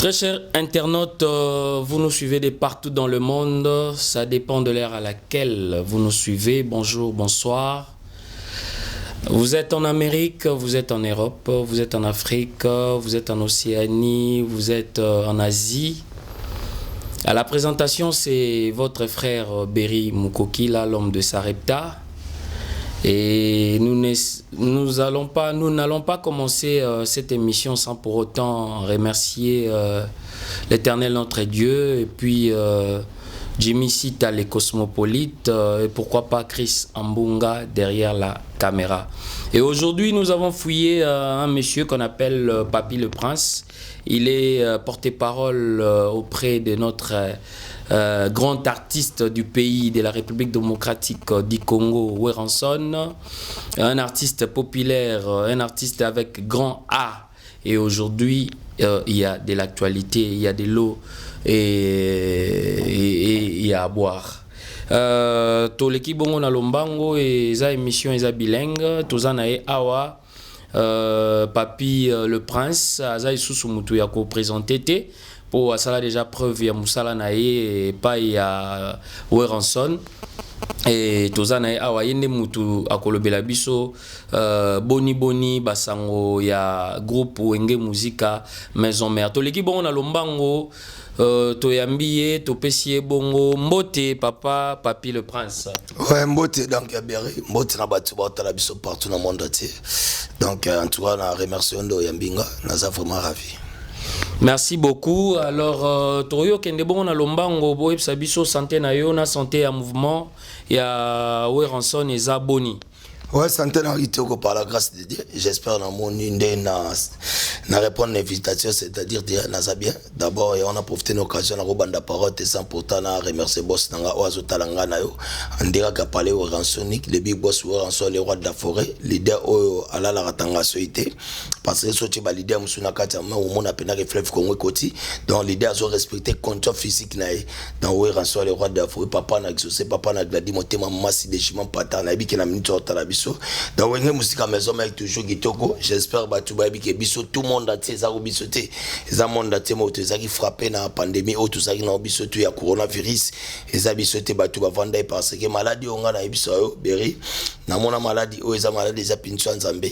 Très chers internautes, vous nous suivez de partout dans le monde. Ça dépend de l'heure à laquelle vous nous suivez. Bonjour, bonsoir. Vous êtes en Amérique, vous êtes en Europe, vous êtes en Afrique, vous êtes en Océanie, vous êtes en Asie. À la présentation, c'est votre frère Berry Mukokila, l'homme de Sarepta. Et nous n'allons pas commencer cette émission sans pour autant remercier l'Éternel notre Dieu et puis Jimmy Sita les cosmopolites et pourquoi pas Chris Ambunga derrière la caméra. Et aujourd'hui nous avons fouillé un monsieur qu'on appelle Papy le Prince. Il est porte-parole auprès de notre grand artiste du pays de la République démocratique du Congo, Weranson, un artiste populaire, un artiste avec grand A. Et aujourd'hui, il y a de l'actualité, il y a de l'eau et il y a à boire. Tout l'équipe bongo na lombango et za émission eza bilingue, tozana e awa Papy le Prince, aza isusu mutu ya ko présenter te. Pour ça déjà preuve ya musala na ye pas ya Weranson et tozana ye awa yende mutu akolobela biso boni basango ya groupe Wenge Muzika Maison Mère to leki bongo na lombango to yambiye to pesie bongo mbote papa Papy le Prince. Ouais, mbote donc ya Berry mbote na batu ba tala biso partout dans le monde entier. Donc en tout cas na remercie ndo yambinga na za vraiment ravi. Merci beaucoup. Alors, Toyo Kendebon na Lombango, Boeb Sabiso, santé na yo, na santé à mouvement, ya Weranson et Zaboni. Ouais, santé na Itoko par la grâce de Dieu. J'espère dans mon inde na répondre à l'invitation, c'est-à-dire na bien. D'abord, on a profité de l'occasion de la parole et sans pourtant na remercier boss nanga oazo talanga na yo. On dira qu'a parlé au Ransonic, le big boss Weranson, le roi de la forêt, leader au ala la ratanga soité. Parce que ce type de leader musuna kata ma au monde appena reflève Congo Koti. Donc leader a respecté contrôle physique na dans Weranson, le roi de la forêt. Papa na exaucé, papa na gladi monté maman si des chimans pata na bi qui na minute au biso. Donc Wenge Muzika Maison Mère toujours Gitoko. J'espère ba tuba bi ke biso tout monde entier za biso te. Za monde entier mo te za qui frappé na pandémie au tout ça qui na biso tu ya coronavirus. Et za biso te ba tuba vanda parce que maladie on na biso yo Berry. Na mona maladie o eza maladie za pincho nzambe.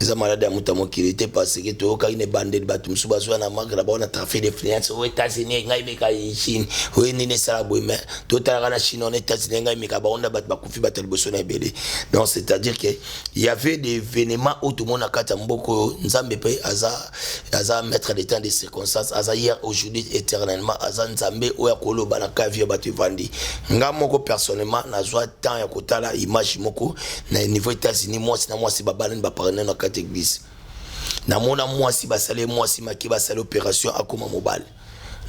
Les malades à Moutamo qui était parce que tout cas une bande de bateaux sous na manque là-bas on a trafic d'influence aux États-Unis ngai meka Chine oui ni ne sala boime tout à la Chine on est États-Unis ngai meka ba on a battu bakufi batel bosona belé. Donc c'est-à-dire que il y avait des événements où tout le monde a kata mboko nzambe pe aza mettre des temps de circonstances aza hier aujourd'hui éternellement aza nzambe o ya koloba na kavia batu vandi ngamoko personnellement na joie temps ya kotala image moko na niveau États-Unis moi si babalani ba parler na église na mona mwasi basale mwasi maki basale opération akoma mobile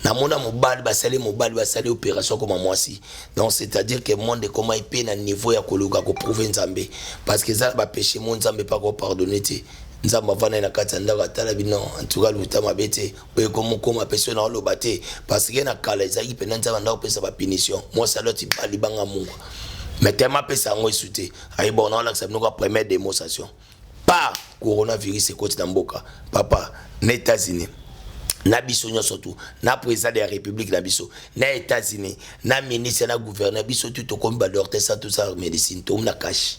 na mona mobile basale opération akoma mwasi. Donc c'est-à-dire que monde comment il peut na niveau ya koluka ko prouver nzambe parce que ça ba péché mon nzambe pas ko pardonner te nzamba vana na kata ndaka tala bino en tout cas lutama bete oye comme personne na lo bate parce que na kala ezaki pe nzamba ndako pesa ba punition moi saloti ba libanga mungu mais tellement pesa ngo isute ayi bon on l'accepte nous première démonstration pas coronavirus et côté d'amboka papa na États-Unis na biso surtout na président de la République na biso na États-Unis na ministre na gouverneur biso tout comme ba docteur ça tout ça médecine tout na cash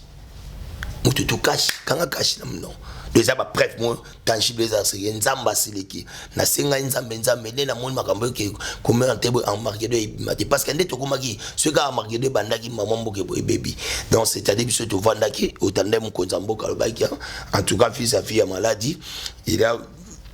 mutu tout cash kanga cash na non déjà ba bref moi tangible les assurés nzamba siliki na senga nzambe na moni makambo ke comme en tebo en marqué de parce que ndeto komaki ce gars a marqué de bandaki maman mboke boy baby. Donc c'est-à-dire biso to vandaki otandem ko nzamboka lo baki en tout cas fils à fille maladie il a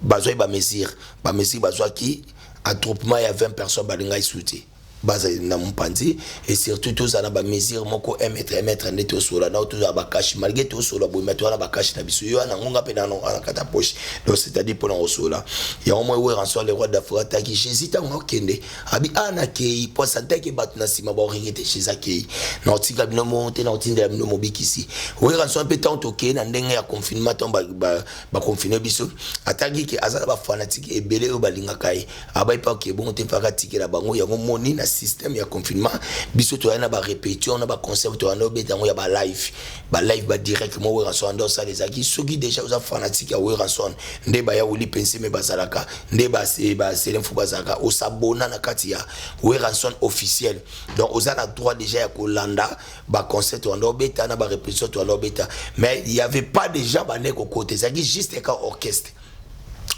besoin ba mesure besoin qui attroupement il y a 20 personnes balinga isouté base na mpanzi et surtout tous na ba mesure moko 1 mètre neto sola na tout ba cash malgré tout sola bo mettre na ba cash na biso yo na ngonga pe na kata poche. Donc c'est-à-dire pour na sola il y a au moins Weranson le roi d'Afrique qui j'hésite à ngokende abi ana kei pour ça que bat na sima ba ringete chez akei na tika bino monter na tinda bino mobikisi Weranson pe tant toke na ndenge ya confinement ton ba confiner biso ataki ki azala ba fanatique ebele o balinga kai abai pa ke bon te faka tiki la bango ya moni na système ya confinement biso to na ba répétition na ba concept to na beta ya ba live ba direct mo ranson ndo ça les aki soki déjà aux fanatiques ya ranson nde ba ya wuli penser me bazalaka nde ba c'est l'info bazalaka o s'abona na kati ya ranson officiel donc aux a droit déjà ya kolanda ba concept to ndo beta na ba répétition to ndo beta mais il y avait pas déjà ba neko côté ça juste ka orchestre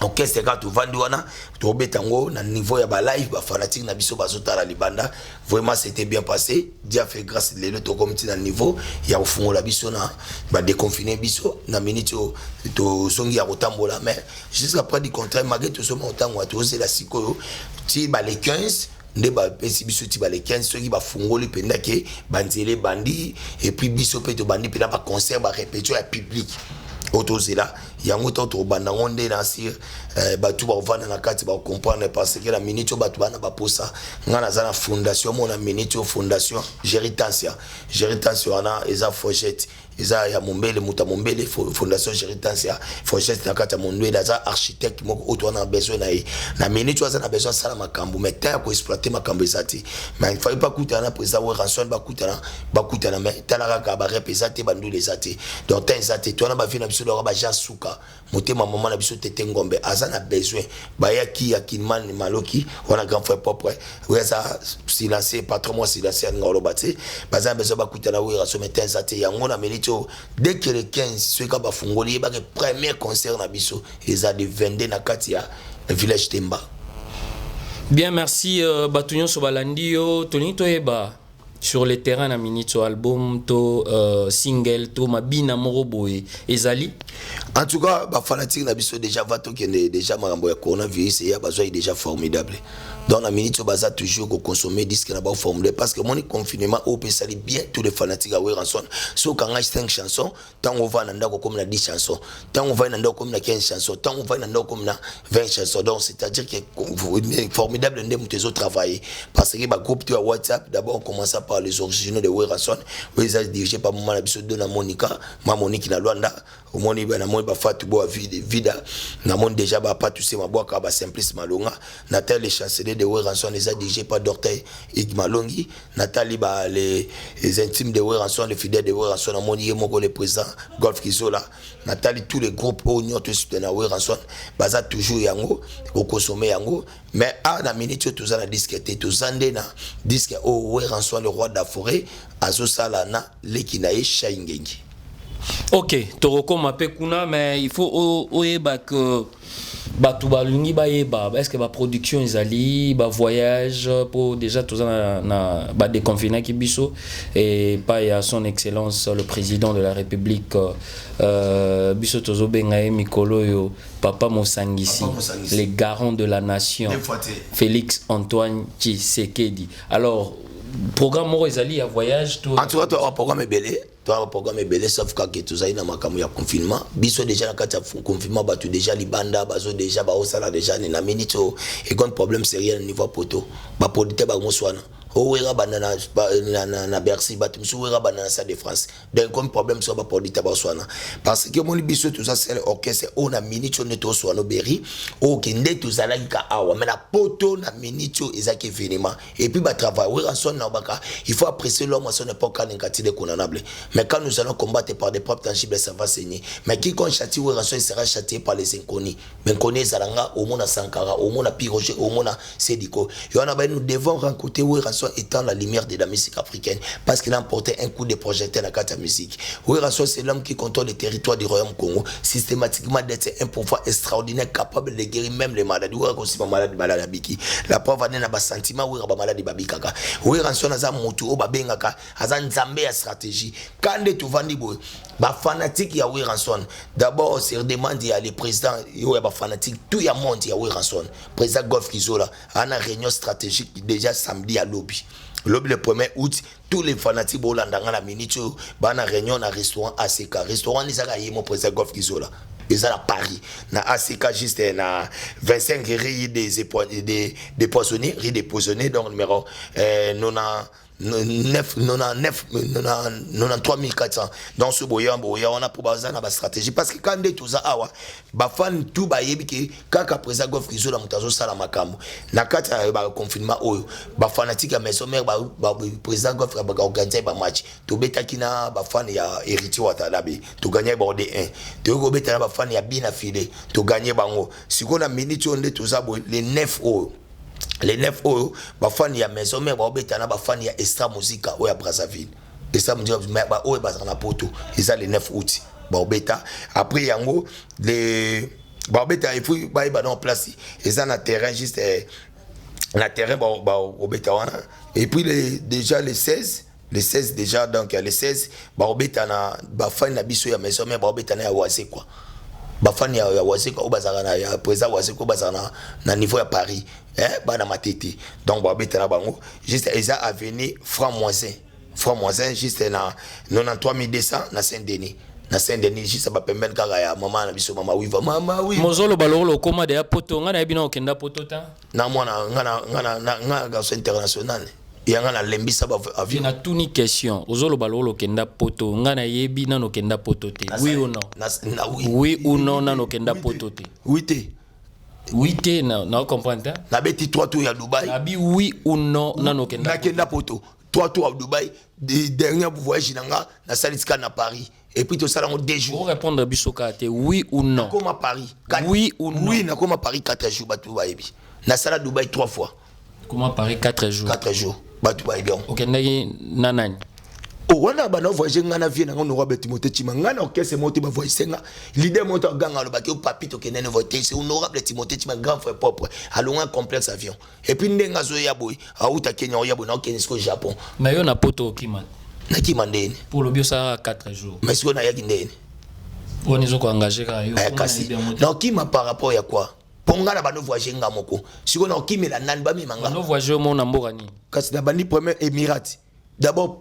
quand tu vandiwana tu betango na niveau ya ba live ba fanatique na biso bazotala libanda vraiment c'était bien passé Dieu a fait grâce lelo to comme na niveau ya ufungola biso na ba déconfiner biso na minute to songi ya kotambola mais jusqu'à près du contraire malgré tout ce montant to c'est la sikoyo ti ba les 15 nde ba pesi biso ti ba les 15 ceux qui ba fungoli penda ke banzele bandi et puis biso pe to bandi penda ba concert ba répétition ya public autozela yango to banda ngonde na sir batu ba vana na kati ba comprendre parce que la minute batu bana ba posa ngana za na fondation mona minute fondation Géritansia na eza Fochette eza ya Mombele muta Mombele fondation Géritansia Fochette na kati ya Mondwela za architecte moko oto na besoin na minute za na besoin sala makambo mais ta ko exploiter makambo ezati mais il fallait pas kuta na président wa ranson ba kuta mais talaka ka ba représenter bandu les ati donc ta ezati to na ba vina biso ba jasuka motema maman na biso tete ngombe azana besoin bayaki ya kinman maloki wana grand frère propre weza silencier patron moi silencier ngolo bati bazana besoin bakutana wira so metenza te yango na melito dès que le 15 ceux ka bafungoli ba que premier concert na biso eza de 22 na kati ya village Temba. Bien, merci Batunyo Sobalandio Tony Toeba sur le terrain na minito album to single to mabina moroboe ezali en tout cas ba fanatique na biso déjà va to kende déjà marambo ya coronavirus ya bazwa déjà formidable donc la minute baza toujours ko consommer disque na ba formidable parce que mon confinement au peut salir bien tous les fanatiques à ranson so kanga 5 chansons tant on va na ndako comme na 10 chansons tant on va na ndako comme na 15 chansons tant on va na ndako comme na 20 chansons donc c'est-à-dire que formidable ndem tezo travailler parce que ba groupe to WhatsApp d'abord on commence par les originaux de Ranson ils sont dirigés par maman biso de na Monica ma Monique na Luanda au moni ba na moni ba fatu bo vida na moni déjà ba pas tous ces maboka ba simplice malonga Nathalie les chanceliers de Ranson les a dirigés par Docteur Igmalongi Nathalie ba les intimes de Ranson les fidèles de Ranson na moni moko le président Golf Kizola Nathalie tous les groupes au nord tout de na Ranson baza toujours yango au consommer yango mais à la minute tout ça na disquette tout ça na disque au Ranson le roi de la forêt azosala na lekinae shaingengi. Ok, Toroko m'appelle Kuna, mais il faut oyeba que Batouba Lungi Bayeba, est-ce que la production est allée, le voyage pour déjà tout ça na déconfiné qui biso et pas à son excellence le président de la République biso tozo bengae mikolo yo Papa Mosangisi, les garants de la nation Félix Antoine Tshisekedi. Alors programme Morizali à voyage tout en tout cas un programme est belé programme est belé sauf que tout ça ina makamu ya confinement biso déjà na kati ya confinement batu déjà libanda bazo déjà ba osala déjà na minito et quand problème sérieux niveau poto ba producteur ba moswana owera banana na Bercy batu msuwera banana sa de France donc comme problème sur ba producteur ba oswana parce que mon biso tout ça c'est l'orchestre on a minito neto oswana beri o kende tout ça la ka awa mais la poto na minito ezaki événement et puis ba travail wera son na baka il faut apprécier l'homme à son époque en quantité condamnable. Mais quand nous allons combattre par des preuves tangibles, ça va saigner. Mais quiconque châtie ou rançon, il sera châtié par les inconnus. Mais inconnus, Zalanga, au monde à Sankara, au monde à Piroger, au monde à Sédiko. Nous devons rencontrer ou rançon étant la lumière de la musique africaine. Parce qu'il a emporté un coup de projecteur dans la carte musique. Ou rançon, c'est l'homme qui contrôle le territoire du royaume Congo. Systématiquement d'être un pouvoir extraordinaire capable de guérir même les maladies. Ou rançon, malade Biki. La pauvre n'a pas sentiment, ou rançon, malade Babikaka. Ou rançon, Azam Moutou, ou Babengaka, Azan Zambé à stratégie. Quand tu vas dire, bah fanatique ya Ranson. D'abord, c'est demande à les présidents, bah fanatique tout le monde ya Ranson. Président Golf Kizola, a une réunion stratégique déjà samedi à lobby. Lobby le 1er août, tous les fanatiques bolanda dans la minute, bah une réunion dans restaurant ACK. Restaurant les a mon président Golf Kizola. Ils sont à Paris. Na ACK juste na 25 riz des poissonniers, riz des poissonniers, donc numéro 93 400 dans ce boya on a pour baza na ba stratégie parce que quand des tout ça awa ba fan tout ba yebi ke kaka président Goff Rizo la mutazo sala makambo na kata ba confinement oyo ba fanatique ya maison mère ba président Goff ba organiser ba match to beta kina ba fan ya Héritier Watanabe to gagner ba D1 to go beta ba fan ya Bina Fide to gagner bango siko na minute onde tout ça les 9 oyo les 9 euros, ba fan ya maison mère ba betana ba fan ya Extra Musica ou ya Brazzaville. Extra Musica ba o ba na poto. Ils ont les 9 août. Ba beta après yango les ba beta il faut ba en place. Ils ont un terrain juste na terrain ba beta wana. Et puis déjà les 16 déjà donc les 16 ba beta na ba fan na biso ya maison mère ba beta na ya wase quoi. Bafani ya wase ko bazana ya président wase ko bazana na niveau ya Paris bana matete donc ba betana bango juste eza avenue franc-moisin juste na 93200 na Saint-Denis juste ba pembeni kaka ya mama na biso mama oui mozolo balolo koma de poto ngana yebina okenda poto ta na mwana ngana garçon international yanga na lembisa ba avion na tuni question ozolo balolo kenda poto ngana yebi na no kenda poto te oui ou non oui ou non na no kenda poto te oui te na comprendre na beti 3 tours ya Dubaï na bi oui ou non na no kenda poto 3 tours à Dubaï dernier voyage nanga na saliska na Paris et puis tout ça dans 2 jours pour répondre bisoka te oui ou non comme à Paris oui ou non oui na comme à Paris 4 jours batu ba yebi na sala Dubaï 3 fois comme à Paris 4 jours batu ba yebi OK ndaki nanani wana bana voyager ngana vie na ngona ba Timothée Chima ngana okese moti ba voyager nga leader moto ganga lo baki papito kenene voter c'est honorable Timothée Chima grand frère propre alonga complexe avion et puis ndenga zo ya boy auta Kenya ya boy na Kenya Japon mais yo na poto okima na kimandeni pour le bio ça 4 jours mais siko na yaki ndeni on est ko engager ka yo kasi na kima par rapport ya quoi ponga na bano voyager nga moko siko na kimela nani ba mimanga no voyager mo na mboka ni kasi na bani premier Émirats d'abord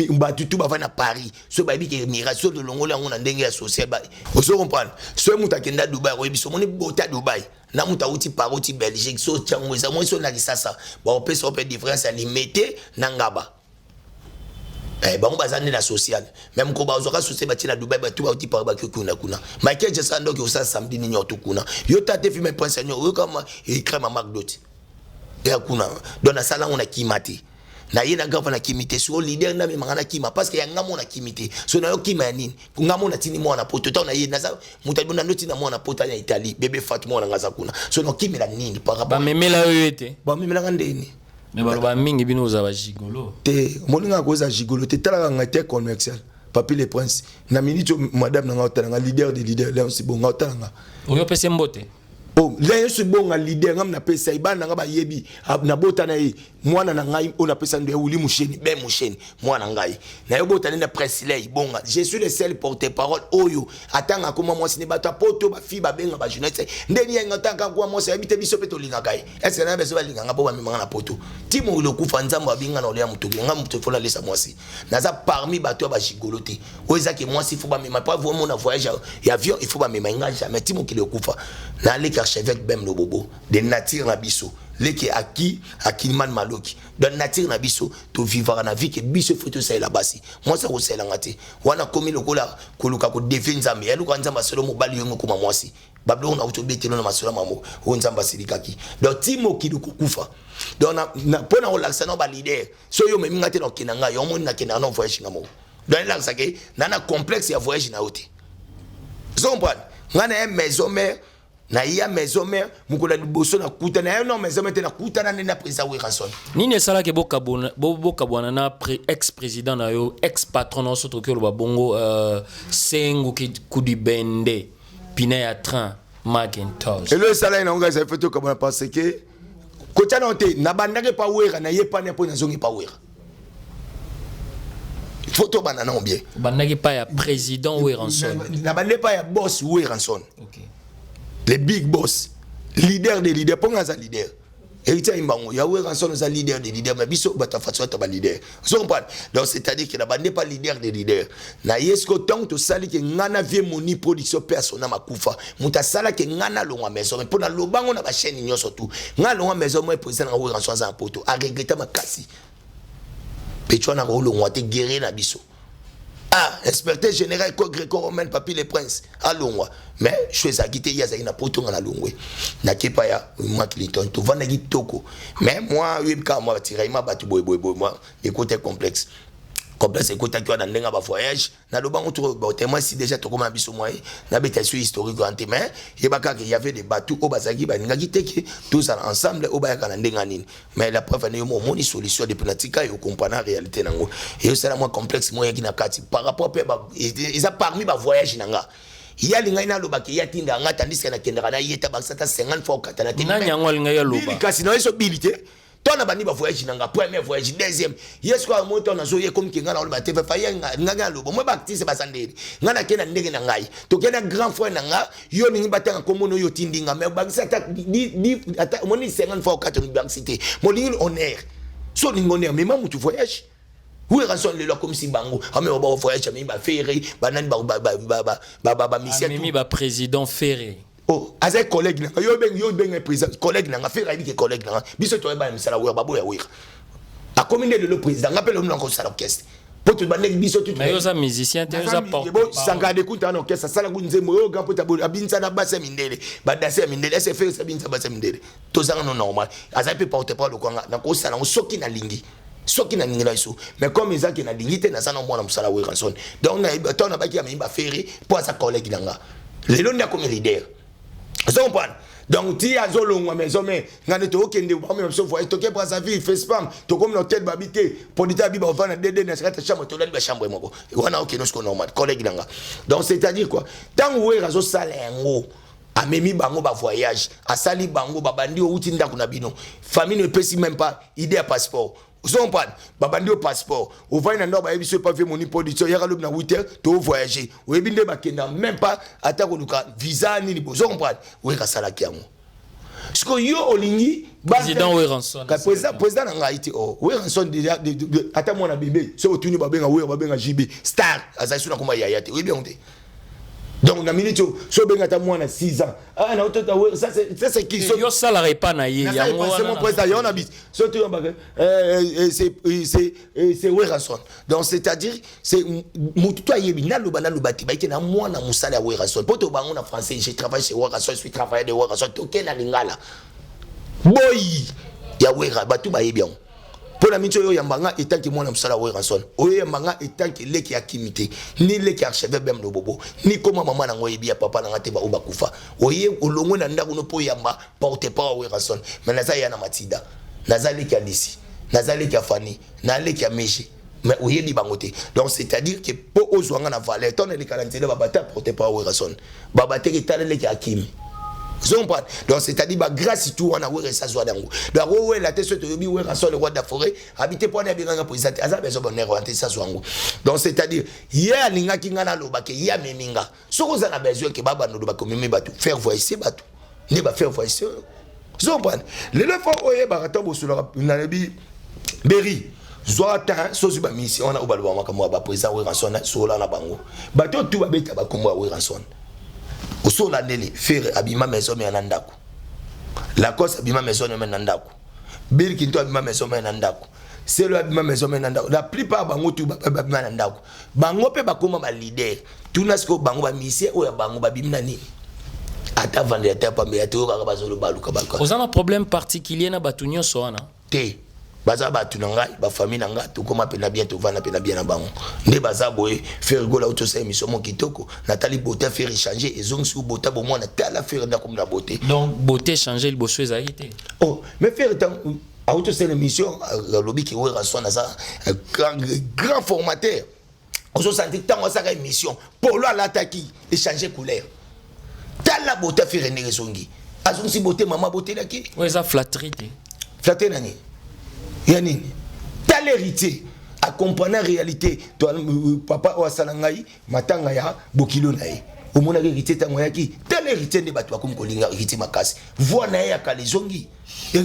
batutu bava na Paris so babi ke migration de longola ngona ndenge ya social ba oso comprendre so muta kenda Dubai ko biso moni bota Dubai na muta uti paroti Belgique so chango za mo so na lisasa ba opesa opé différence à limiter na ngaba ba mbazane na social même ko ba ozoka social ba tina Dubai ba tu ba uti par ba kuna Michael Jackson donc osa samedi ni nyoto kuna yo tate fi me prince nyo yo kama écrit ma marque d'autre ya kuna dans la salle on a kimati na yena gava na kimité so leader na memanga na kima parce que ya ngamo na kimité so na yo kima ya nini ngamo na tini mwana poto ta na yena za mutabona noti na mwana poto ya Italie bébé Fatima na ngaza kuna so na kimela nini par rapport ba memela yo ete ba memela ngandeni mais ba mingi bino za ba gigolo te moninga ko za gigolo te tala ngate commercial papi le prince na minute madame na ngota na leader de leader là c'est bon ngota na oyo pese mbote là je suis bon leader ngam na pesa ibana nga ba yebi na bota na yi mwana na ngai on pesa ndo uli musheni be musheni mwana ngai na yo bota na presse lay bonga je suis le seul porte-parole oyo atanga kuma mwasi ne bata poto ba fi ba benga ba jeunesse ndeni ya ngata kwa mwasi habite biso peto linga kai est-ce na beso ba linga nga bo ba mimanga na poto timo le kufa nzambo abinga na ole ya mutuki nga mutu fola lesa mwasi naza parmi bato ba jigoloté oza ke mwasi faut ba mima pas vraiment na voyage ya avion il faut ba mima nga jamais timo ki le kufa na le archevêque bem no bobo de nature na biso leki akiman maloki de nature na biso to vivre na vie que biso faut to ça la basi moi ça ko sela ngati wana komi lokola koluka ko defend nzambe ya luka nzamba solo mobali yongo kuma mwasi bablo na uto betelo na masolo mamo o nzamba silikaki donc timo ki kufa donc na pona relaxa na ba leader so yo memi ngati na kinanga yo moni na kinanga no voyage ngamo donc là ça que na complexe ya voyage na ote so comprendre ngana maison mère na ya maison mère mukola liboso na kuta na no maison mère na kuta na na président Weranson nini esala ke bokabwana na ex président na yo ex patron na soto ke lo babongo sengu ki kudibende pina ya train Macintosh et le salaire na ngasa fait to kabana parce que kota na te na bandake pa wera na yepa ne po na zongi pa wera photo banana bien bandaki pa ya président Weranson na bande pa ya boss Weranson OK les big boss leader des leaders ponga za leader héritier imbango ya Weranson za leader des leaders mais biso bata fatso ta ba leader so comprendre donc c'est-à-dire que la bande pas leader des leaders na yesko tant to sali ke ngana vie moni production personnelle makufa muta sala ke ngana longa maison mais pona lobango na ba chaîne nyoso tout ngana longa maison moi président na Weranson za poto a regretter makasi Pécho na rolo ngwate guerrier na biso. Ah, inspecteur général gréco-romain Papi le Prince à Longwa. Mais je suis à quitter Yazaki na potonga na Longwe. Na kepa ya moi Clinton to vana gitoko. Mais moi moi tirer ma batu boy moi écoute complexe. Complexe écoute qui na ndenga ba voyage na lo bango to témoin si déjà to comme biso moi na bétation historique en témoin et baka il y avait des bateaux au bazaki ba ngaki teki tous ensemble au ba kana ndenga nini. Mais la preuve ne mo moni solution de pratika et comprendre la réalité nango. Et ça moi complexe moi qui na kati par rapport ils a parmi ba voyage nanga. Il y a linga ina loba ki ya tinda nga tandis que na kendra na yeta ba sata 50 fois 4 na tinda. Nanya ngol nga ya loba. Kasi na eso bilité. Tona bani ba voyage nanga premier voyage deuxième yes quoi moto na zoye comme kinga na ba tv fa nga lobo mo ba actrice ba sandeli nga na kena ndenge na ngai to kena grand frère nanga yo ningi batanga komono yo tindinga me ba sata di ata moni 50 fois 4 université mo lingi honneur so ningi honneur mais mamu tu voyage où est le comme si bango ah mais ba voyage mais ba ferry ba nani ba mission mimi ba président ferry. Oh, as un collègue, yo ben président, collègue n'a fait rien que collègue n'a. Biso to ba misala wa baboya wa. A commune de le président, appelle le nom comme ça l'orchestre. Pour tout banek biso tout. Mais yo za musicien, te yo za porte. Bon, sanga de kuta en orchestre, sala kunzemo yo gampo tabo abinza na basa mindele. Ba danser mindele, c'est faire ça binza basa mindele. To zanga non normal. As un peu porte pas le kwanga, na ko sala soki na lingi. Soki na ningira iso. Mais comme ils a qui na lingite na sana mwana musala wa ranson. Donc na to na ba ki ba ferry pour sa collègue nanga. Le long na comme leader. Donc, si à Zolong, mais hommes, n'a pas aucun de vous, même sauf que tu as vie, fait spam, tu comme notre tête babité, pour dire à Biba, on va dans la chambre, tu as la chambre, et on a aucun autre normal, collègue. Donc, c'est-à-dire quoi? Tant que vous avez un salaire, à Memi Bango, voyage, à Sali Bango, Babandi, ou Tinda Kunabino, famille ne peut si même pas, idée à passeport. Zon pan babandi au passeport au va na ba ebiso pas fait mon production ya lob na 8h to voyager o ebinde bakenda même pas atako luka visa ni bo zon pan o ka sala kiamo siko yo olingi président Weranson président na ngaiti o Weranson déjà ata mona bébé so otuni babenga babenga JB star azaisuna kuma yaya te o bien onte. Donc, na minute, so benga ta mwana 6 ans. Ah, na otota ça c'est qui so yo salarié pas na ye ya c'est mon président on habite. So tu c'est Weranson. Donc c'est-à-dire c'est mutu to yebi na loba ti ba na mwana musala ya Weranson. Poto bango na français, je travaille chez Weranson, je suis travailleur de Weranson. To kena lingala. Boy ya Weranson batu ba yebi. Pour la mission yo yambanga etant que mwana musala wa Weranson. Oyo yambanga etant que leki akimité, ni leki archevêque bem no bobo, ni comment maman na ngoyebi ya papa na ngate ba uba kufa. Oye olongo na ndako no po yamba porte pas wa Weranson. Mais naza ya na matida. Naza leki alisi. Naza leki afani, na leki ameji. Mais oye di bangote. Donc c'est-à-dire que po ozwanga na valeur ton le calendrier babata porte pas wa Weranson. Babate ki tale leki akimi. Donc c'est-à-dire bah grâce tout on a ouais ça soit dango. Donc ouais la tête sur le ouais le roi de la forêt habité pour ne bien président aza besoin bonheur rentrer ça soit dango. Donc c'est-à-dire ya linga kinga na loba ke ya meminga. Soko za na besoin que baba no loba ko mimi batu faire voice batu. Ne ba faire voice. Zompan. Le fois oye ba ratombo sur la nabi Berry. Zoata sozu ba mission on a obalwa makamwa ba président ouais ranson so la na bango. Bato tout ba beta ba komwa ouais ranson. Au sol la nele faire abima maison mais anandako la cause abima maison mais anandako bir kinto abima maison mais anandako c'est le abima maison mais anandako la plupart bango tu abima anandako bango pe bakoma ba leader tuna sko bango ba mission o ya bango ba bimna nini ata vendre ata pa me ata ka bazolo baluka balka vous avez un problème particulier na batunyo soana te baza batu na ngai ba famille na ngai to koma pena bien to vana pena bien na bango nde baza boye faire gola auto sa émission mon kitoko Nathalie Bota faire changer et zong sou Bota bo moi na tala faire na comme la beauté donc beauté changer le bosso ezalité oh mais faire tant auto sa émission lobby qui ouais ranson na ça grand formateur on se sentit tant ça émission pour là l'attaquer et changer couleur tala Bota faire ne zongi azong si beauté maman beauté là qui ouais ça flatterie flatterie nani yani tel héritier à comprendre la réalité toi papa wa salangai matanga ya bokilo nae au mona héritier tango yaki tel héritier ne batwa comme kolinga héritier makasi voix na ya kalezongi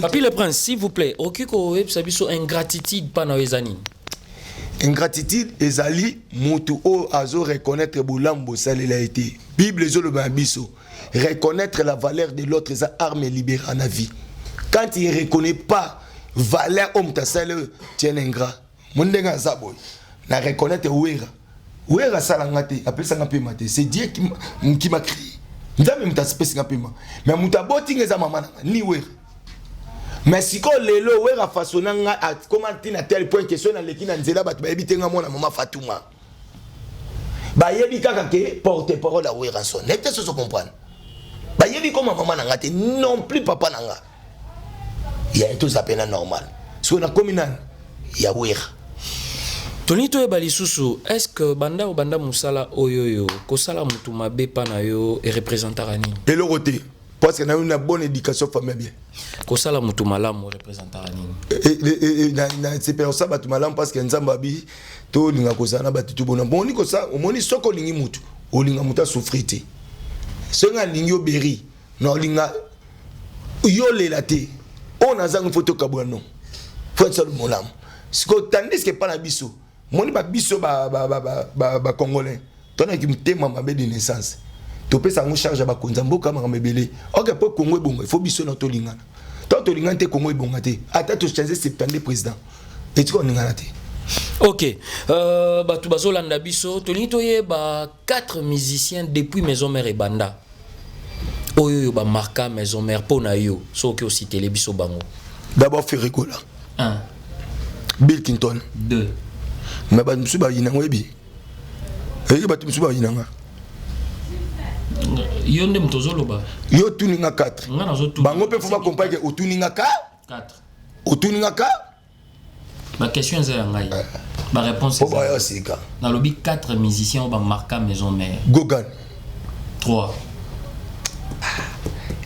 Papi le prince s'il vous plaît okiko web sabiso ingratitude pa na ezani ingratitude ezali mutu o azo reconnaître bolambo salela été bible zo le biso reconnaître la valeur de l'autre ça arme libérée en vie quand il reconnaît pas valeur homme ta sale tien ingrat mondenga zaboy na reconnaître Wera salangate appelle ça ngapema te c'est Dieu qui m'a créé nzambe mutaspesi ngapema mais mutaboti ngeza mama ni Wera mais siko lelo Wera façonnanga comment tina tel point question na lekina nzela batu ba ebitenga mona mama Fatouma ba yebi kaka ke porte parole à Wera son nete so comprendre ba yebi comme maman ngate non plus papa nanga il y a tout ça peine normal so na communal ya Wera Tonito e balisusu, est-ce que banda ou banda musala oyoyo, kosala mutu mabe pa na yo e représentera ni? Et le côté, parce qu'on a une bonne éducation familiale. Kosala mutu malamu représentera ni? C'est pour ça batu malamu parce que nzamba bi to linga kosana batu tu bona. Moni kosa, moni soko lingi mutu, o linga muta souffrité. Senga lingi oberi, no linga yo lelate. On a zang photo kabouano. Faut être molam. Ce que tandis que pas na biso. Moni ba biso ba congolais tona ki mtema mabe de naissance to pesa ngo charge ba konzamboka ma mebele ok po Congo bongo il faut biso na to lingana to lingana te Congo bonga te ata to changer 70 président et tu connais te ok batu bazolanda biso tonito ye ba 4 musiciens depuis Maison Mère et Banda oyo ba marka Maison Mère pona yo so ke aussi télé biso bango d'abord Ferregola 1 Bill Clinton 2 mais ba musu ba yina webi e ba musu ba yina nga yo ndem tozoloba yo tuninga 4 nga nazo tu bango pe faut pas comprendre que otuninga 4 otuninga 4 ma question est ngai ma réponse est ba sika na lobi 4 musiciens ba marka Maison Mère Gogan 3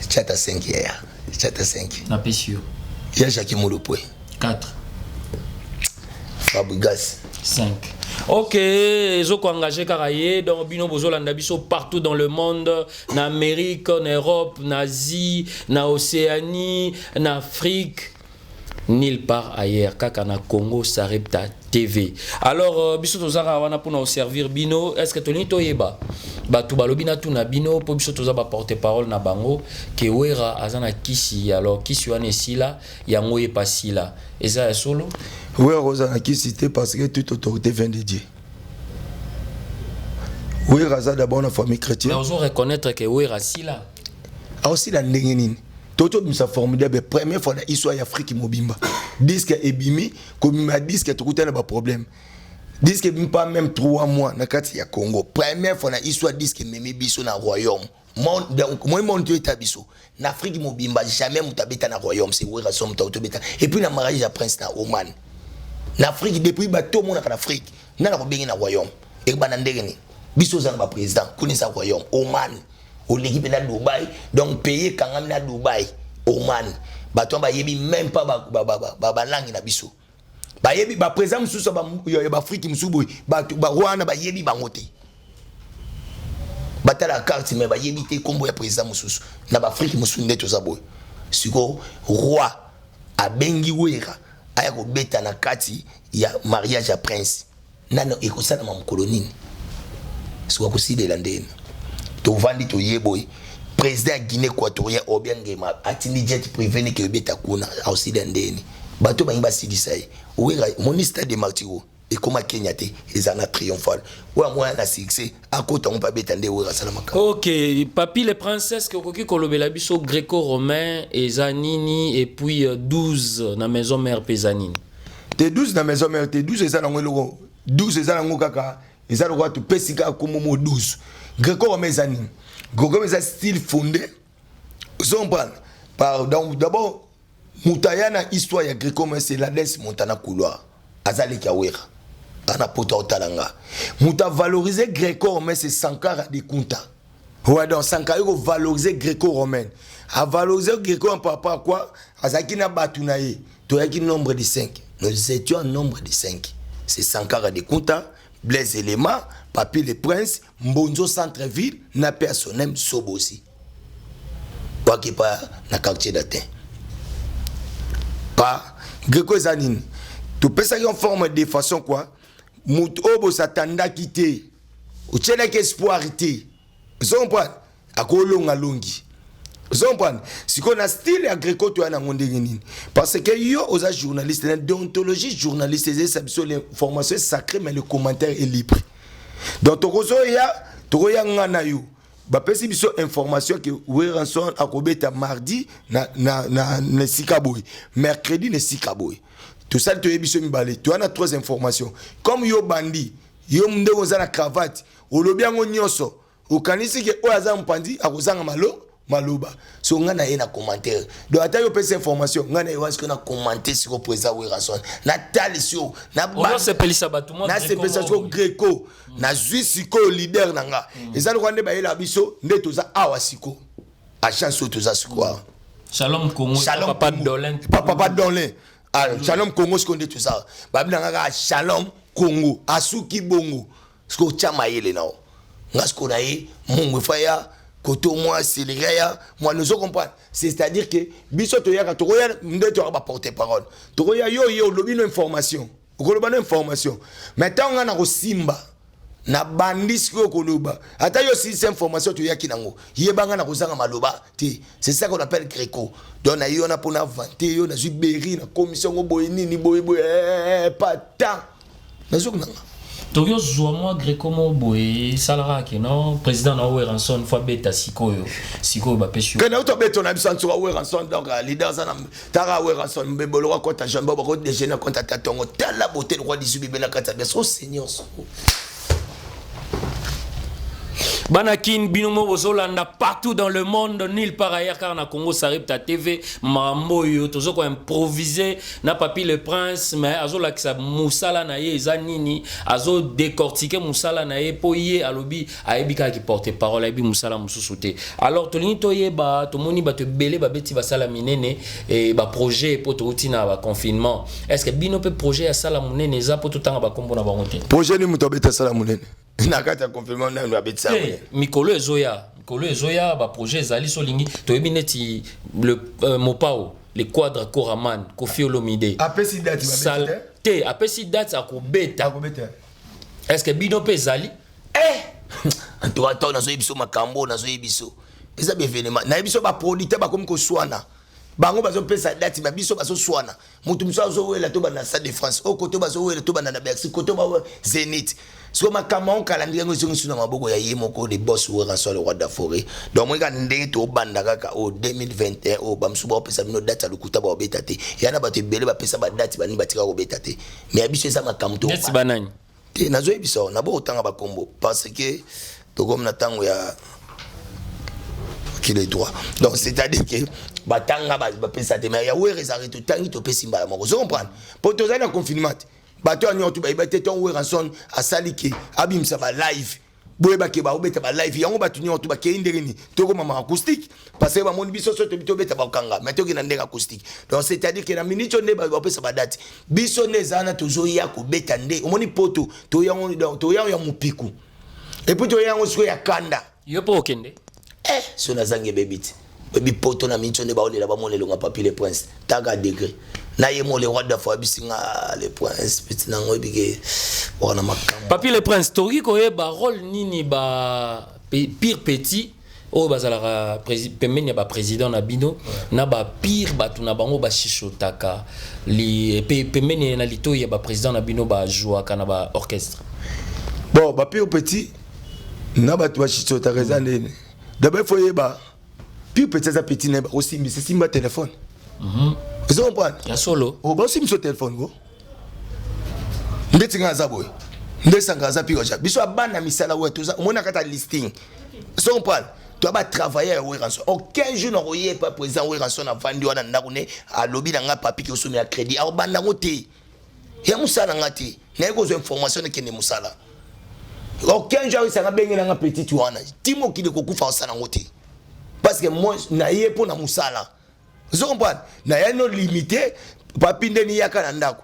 chata 5 hier chata 5 na pesio ya Jacques Molopwe 4 Fabregas 5. Ok, ils ont engagé Karaye dans Bino Bozolanda Biso partout dans le monde, en Amérique, en Europe, en Asie, en Océanie, en Afrique, nulle part ailleurs, kaka na Congo Sarepta TV. Alors, Biso Tozara wana pour nous servir Bino, est-ce que Tony Toyeba Batu balobina tu na Bino pour Biso Tozaba porte-parole na bango ke Wera azana kisi alors kisi wana sila yango ye pasila. Eza solo Oui, Rosa qui cité parce que toute autorité vient de Dieu. Oui, Raza d'abord la famille chrétienne. Mais on doit reconnaître que oui, Rasila. Aussi la ndengeni. Toto nous a formidable première fois dans l'histoire d'Afrique mobimba. Disque ebimi, comme m'a disque tout le temps problème. Disque pas même 3 mois na kati ya Congo. Première fois dans l'histoire disque memi biso na royaume. Donc moi mon Dieu tabiso. En Afrique mobimba jamais mutabeta na royaume, c'est oui rason mutabeta. Et puis na mariage à prince na Oman. En Afrique depuis bateau mon en Afrique, na ko bengi na royaume. Et ba ndengeni. Biso za ba président, connaît royaume Oman. Au l'équipe na Dubaï, donc payer quand même na Dubaï, Oman. Bato ba yebi même pas ba langue na biso. Ba yebi ba président mususu ba Afrique musubu, ba Rwanda ba yebi bangote. Batala carte mais ba yebi te kombo ya président mususu. Na ba Afrique mususu ndeto za boy. Siko roi a bengi Wera aya ko beta na kati ya mariage à prince. Nano ekosana ma mkolonini. Siko ko sidela ndeni. To vandi to yeboy président Guinée équatorienne Obiangema atindi jet privé ne ke beta kuna aussi ndeni. Bato ba ngba sidisai. Wera monista de Martiro et comme Kenya te ezana triomphal. Wa moi na succès à côté on pas beta ndé Wera salamaka. OK, papi les princesses que koki kolobela biso gréco-romain et zanini et puis 12 na maison mère Pézanine. Te 12 na maison mère te 12 ezana ngolo 12 ezana ngokaka ezana kwa tu pesika comme mo 12. Gréco-romain zanini. Gréco-romain c'est style fondé. Par d'abord Moutayana histoire ya Gréco-romain c'est la danse Montana couloir. Azali Kawera. Ana pota otalanga. Mouta valoriser Gréco-romain c'est Sankara de Kunta. Ouais donc Sankara ko valoriser Gréco-romain. A valoriser Gréco-romain par rapport à quoi? Azaki na batunaye. Toyaki nombre de 5. Nous étions en nombre de 5. C'est Sankara de Kunta, Blaise Elema, Papi le Prince, Mbonzo Centre-Ville, na personne Sobosi. Quoi qui pas na quartier d'Athènes. Pas Gréco Zanine. Tu peux ça en forme de façon quoi? Mout obo satanda quitté. Ou tchela espoir té. Ils sont pas à kolonga longi. Vous comprenez? Si on a style agricole, tu as un parce que yo, aux journalistes, la déontologie journaliste, c'est l'information sacrée, mais le commentaire est libre. Donc, tu as bapesi biso information que Weranson akobeta mardi na sikaboy, mercredi na sikaboy. Tout ça tu biso mibale. Tu as 3 informations. Comme yo bandi, yo mnde ozana cravate, olobiango nyoso, okanisi ke oaza mpandi akozanga maloba. So ngana ye na commentaire. Donc ata yo pesa information, ngana yo wasko na commenter sur président Weranson. Na talisio, na ba se pelisa batuma. Na se pelisa Greco. Na zui siko leader nanga. Eza lo kwande ba yela biso nde toza awa siko. A chance toza siko. Shalom Congo, papa Dolin. Papa Dolin. Shalom Congo ce qu'on dit tout ça. Ba bina Shalom Congo, asuki bongo. Sko chama yele nao. Ngasko na ye mungu faya koto moi Silireya, moi nous comprendre. C'est-à-dire que biso to yaka to roya nde to ba porter parole. To roya yo lobino information. Okoloba information. Maintenant on a ko simba. Na bandis ko koloba. Ata yo si information to yaki nango. Yebanga na kozanga maloba te. C'est ça qu'on appelle Greco. Donc na yo na pona vanter yo na Zuberi na commission go boyini ni boy pas tant. Na nanga. Toyo Zouamo Greco mo boy salara ke non président na Weranson fois beta sikoyo ba pesho. Que na to beto na bisanto wa Weranson donc leader za na tara Weranson mbebolo wa kota Jean Bobo ko déjeuner contre tatongo tala beauté le roi d'Isubi bela kata beso seigneur. Banakin binomo bozolanda partout dans le monde, nulle part ailleurs car na Congo Saripta TV mamboyo tozo ko improviser na Papi le Prince mais azola kisa musala na ye zanini azo décortiquer musala na ye poye alobi aebika ki porte parole ayebi musala mususuté. Alors tolini toye ba tomoni ba te belé ba beti ba sala minene et ba projet pour totina ba confinement. Est-ce que bino pe projet ya sala munene za pour tout temps ba kombo na bango te? Projet ni muto beta sala munene. Nakata confirmation na babetsa. Mikolo ezoya ba projet zali solingi to ebineti le Mopao le quadre Koraman Kofi Olomide. Apesi date babeta. Te apesi date akobeta. Est-ce que bino pe zali? En tout cas na zo yebiso makambo na zo yebiso. Eza événement. Na yebiso ba producteur ba comme ko swana. Bango bazo pesa date ba biso bazo swana. Mutu mso azo wela to ba na Stade de France. O koto bazo wela to ba na Bercy koto ba Zénith. So ma kamon calendrier ngo zongi suna maboko ya yemoko de boss Weranson le roi de la forêt. Donc moi quand ndenge to banda kaka au 2021 o bamsuba opesa bino date alukuta ba obetate. Yana bato belé ba pesa ba date bani batika obetate. Mais abiso eza makamto. Neti banani. Te nazo ebiso na bo otanga ba kombo parce que to comme na tango ya qui les droits. Donc c'est-à-dire que batanga ba pesa te mais ya were arrête to tangi to pesa mbala moko. Vous comprenez? Pour to za confinement. Bato anyo tu ba ibate ton Weranson asaliki abimsa ba live boye ba ke ba obeta ba live yango batu nyo tu ba ke inderini to ko mama acoustique parce que ba moni biso so to bito beta ba kanga mais to ki na ndenga acoustique. Donc c'est à dire que na minute ne ba pesa ba date biso ne zana tozo ya ko beta nde omoni poto to yango ya mupiku et puis to yango so ya kanda yo po okende so na zange bebiti bebi poto na minute ne ba olela ba monelo nga Papi le Prince taga degré na yemo le roi de foi bisinga le Prince petit nango bige wana makamba. Papi le Prince tori ko e ba rôle nini ba pire petit o bazala pemenya ba président na bino na ba pire batu na bango ba shishotaka li pemenya na lito ya ba président na bino ba joua kana ba orchestre. Bon ba pire petit na batu ba shishotaka zane d'abord faut yeba pire petit za petit na aussi mais c'est simba téléphone. Vous comprenez? Ya solo. Oh, bah aussi sur téléphone go. Ndeti ngaza boy. Ndesa ngaza piko ja. Biso abana misala we toza. Mona kata listing. Vous comprenez? Tu vas travailler à Weranson. Aucun jour n'aurait pas présent Weranson a vendu wana ndakune a lobby na nga papi ki osumi a crédit. A banda ngote. Ya musala ngati. Na yeko zo information ke ne musala. Aucun jour il sera bengi na nga petit wana. Timo ki de kokufa osala ngote. Parce que moi na yé pour na musala. Vous comprenez? Na ya no limité papi ndeni yaka na ndako.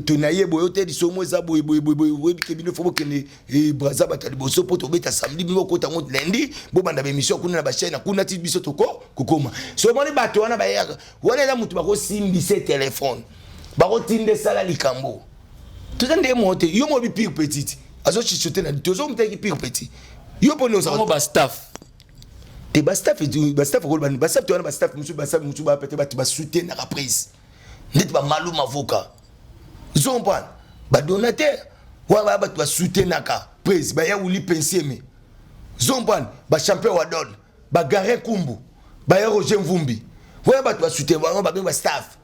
Tu na ye boyo te di somo za boy ke bino fobo kene braza batali boso poto beta samedi bino ko tango lundi bo banda be mission kuna na ba chaîne kuna ti biso toko kokoma. So moni bato wana ba yaka. Wana na mutu ba ko simbise téléphone. Ba ko tinde sala likambo. Tout ça ndé monte yo mo bi pire petite. Azo chichote na tozo mutaki pire petit. Yo pono za ba staff. te bastaf tu as bastaf musu ba peut-être tu vas soutenir la prise net ba malum avocat zomban ba donateur wa ba tu vas soutenir ka prise ba ya wuli pensier me zomban ba champion wa don ba Garen Kumbu ba ya Roger Mvumbi wa ba tu vas soutenir ba staff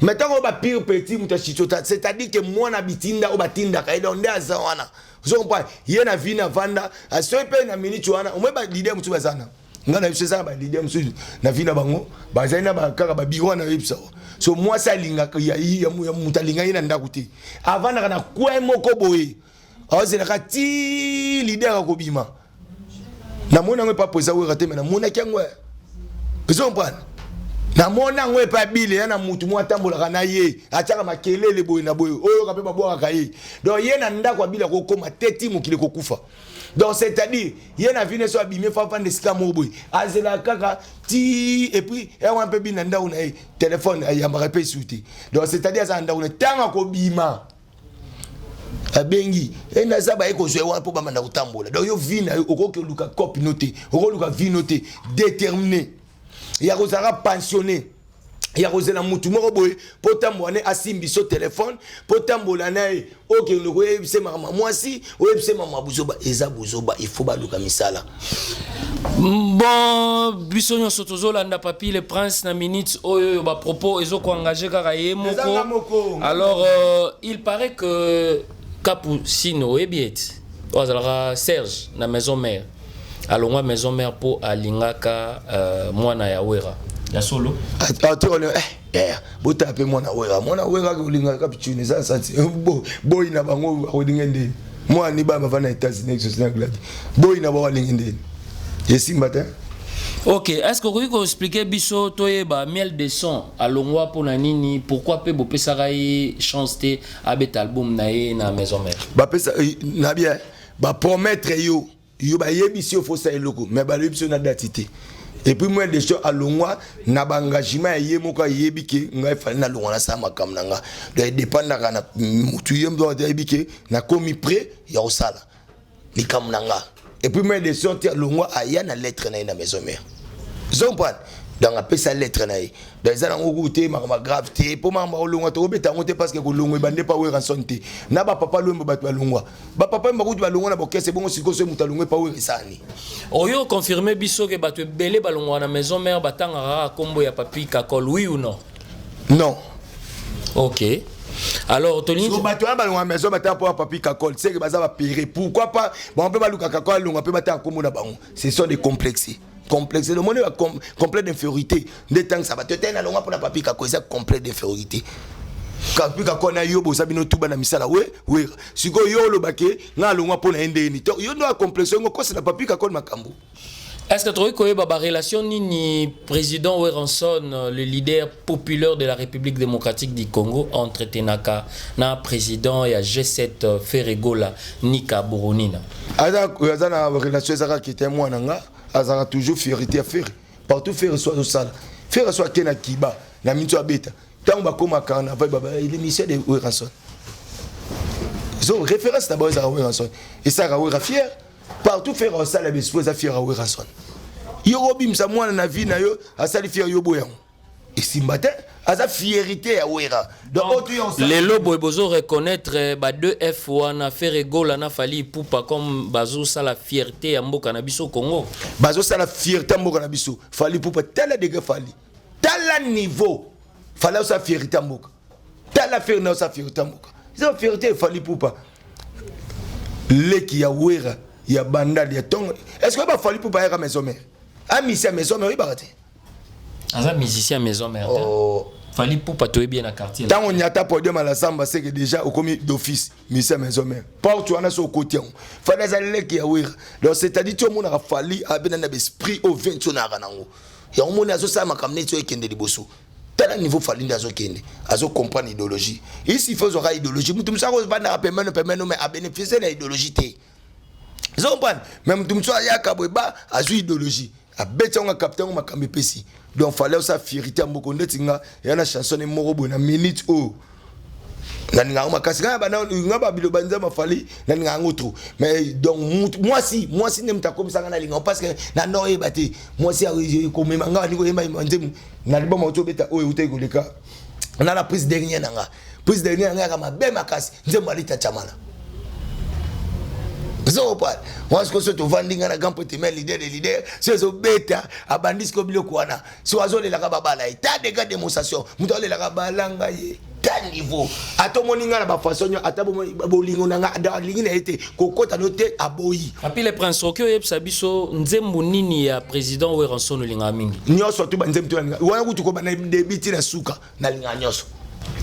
maintenant on va pire petit mutashitota c'est-à-dire que moi na bitinda o batinda ka ida onde azawana zomban yena vina vanda asope na minute wana o ba leader mutu bazana ngana biso za ba leader musu na vina bango bazaina ba kaka ba biro na websa so moi ça linga ya mutalinga ina ndakuti avant na kwa moko boye azela ka ti leader ko bima na mona ngwe pa poza we rate na mona kyangwe zomban na mona ngwe pa bile na mutu mo atambola na ye ataka makelele boye na boye oyo ka pe ba boka kai donc ye na ndako bila ko koma teti mukile ko kufa. Donc c'est-à-dire il y a une so abimé fa fa ndesika moboy azela kaka ti et puis e wan pe binanda una téléphone ya marape souti. Donc c'est-à-dire ça nda una tanga ko bima abengi e na za ba e ko zo wan po ba manda kutambola. Donc yo vina okoke luka copie noté okoke luka vie noté déterminé ya ko sera pensionné ya kozela mutu moko boye potambola asimbi so téléphone potambola na OK ndoko yebise mama mwasi oyebise mama buzoba eza buzoba il faut baluka misala. Bon biso nyonso tozolanda papi le prince na minutes oyo ba propos ezoko engager kaka ye moko. Alors il paraît que Capucino ebiet ozalaka Serge na maison mère alongwa maison mère po alingaka mwana ya wera ya solo bota pe mwana wera ko linga Capucino ça boy na bango ko dingende moi ni ba bavana États-Unis sur la glade boy na ba lingende yesi matin. OK, est-ce que vous pouvez expliquer biso toyeba miel de son alongwa pona nini pourquoi pe bopesaka ye chance te abet album na ye na maison mère ba pesa na bien ba promettre yo ba yebisi o fosa eloko mais ba yebisi na datité. Et puis moi des choses à longwa na ba engagement yé moko yebike ngai fali na longwa na sa makam nanga doit dépendre na mutu yem doit yebike na komi prêt ya osala ni kam nanga. Et puis moi des choses à longwa aya na lettre na maison mère zompan dans la pesa lettre na yi dans les ans goûté ma gravité pour ma longwa to beta ngote parce que ko longwe bande pa we ranson te na ba papa lomba ba longwa ba papa ma goûté ba longwa na bokese bongo siko so mutalongwe pa we risani oyo confirmer biso que ba to belé ba longwa na maison mère batanga kombo ya papi Kakol oui ou non? Non. OK. Alors Tony so bato ba longwa maison batanga pour papi Kakol c'est que baza ba pire pourquoi pas bon peut ba luka Kakol longwa peut batanga kombo na bango ce sont des complexes. Complexe le monde complet d'infériorité de temps ça va te tenir longa pour la papi ka koza complet d'infériorité papi ka kona yo bo sabino tuba na misala we siko yo lo bake na longa pour na ndeni to yo no complexe ngo kosa na papi ka kona makambo. Est-ce que tu as une relation ni président Weranson, le leader populaire de la République démocratique du Congo, entre Tenaka, na président et G7 Ferregola, Nika Boronina? Ada na relation ça qui était moi nanga, azara toujours fierté à faire. Partout faire soit au sale. Faire soit Kena Kiba, na minto abeta. Tant ba koma kana va baba l'émission de Weranson. So référence d'abord à Weranson. Et ça ra fier. Partout faire au sale be supposé fier à Weranson. Yo robim sa mwana na vie na yo asali fier yo boyan. Et si matin asa fierté à Wera. Donc les lobos bozo reconnaître ba 2F wana Ferregola na fali poupa comme bazo ça la fierté ya mboka na biso Congo. Bazo ça la fierté ya mboka na biso. Fali poupa tel degré fali. Tel niveau. Fala sa fierté ya mboka. Tel la fierté na sa fierté ya mboka. Ça fierté fali poupa. Leki ya Wera ya bandali ya tongo. Est-ce que ba fali poupa ya maison mère? Ah musicien maison mère barate. Un musicien maison mère. Oh. Fali pour pas bien à quartier. Tant on y a tapé de la samba, c'est que déjà au commis d'office, musicien maison mère. Partout on a son côté. Fallait aller qui a ouvert. Donc c'est-à-dire tout le monde a fallu à bien un esprit au 20 sur la ranango. Il y a un monde à ça m'a comme nettoyer qui est de bosso. Tel niveau fallu d'azo kende, azo comprendre l'idéologie. Ici il faut aura idéologie. Tout ça va na paiement mais à bénéficier de l'idéologie. Zomban même tout ça ya kabweba azu idéologie. A bête on a capté on m'a camé pesi. Donc fallait ça fierté à Mokonde tinga et la chanson est morobo na minute oh naninga makasi nga bana nga ba bilo banza mafali naninga ngotro mais donc moi si nem ta comme ça na linga parce que na no e bati moi si ko mema nga ni ko yemba nzemu na libo moto beta o ute ko leka na la prise dernière nga kama be makasi nzemu alita chamana zo pa moi ce que so to vandinga na gampo te mel leader so beta abandis ko bilo kwana so azole la ka babala ta de garde démonstration muto le la ka balanga ye ta niveau ato moninga na ba façon atabo bolingo nanga da lingina ete kokota note aboyi api le prince okyo yebsa biso nzembo nini ya président Weranson linga mingi nyoso tu banzembo tu wana kutu ko bana debiti na suka na linga nyoso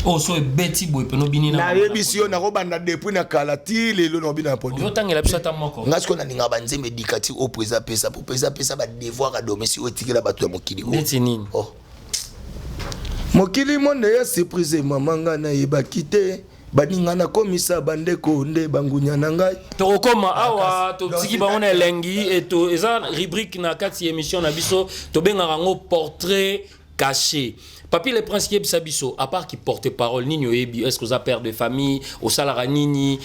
oh so beti boy peno binina na rebisio na robanda depuis na kalati lelo no bina podi yotangela biso ta moko ngasko na ninga banzembe éducatif au président pesa pour président pesa ba devoir à domicile otikela bato ya mokili beti nini oh mokili monde ya surprise mamanga na ebakite baninga na komisa bandeko nde bangunya na ngai tokoma awa totiki bango elengi eto eza rubrique na kati émission na biso to benga rango portrait caché. Papi le prince qui biso à part qui porte parole nini oyebi est-ce que ça père de famille au salara nini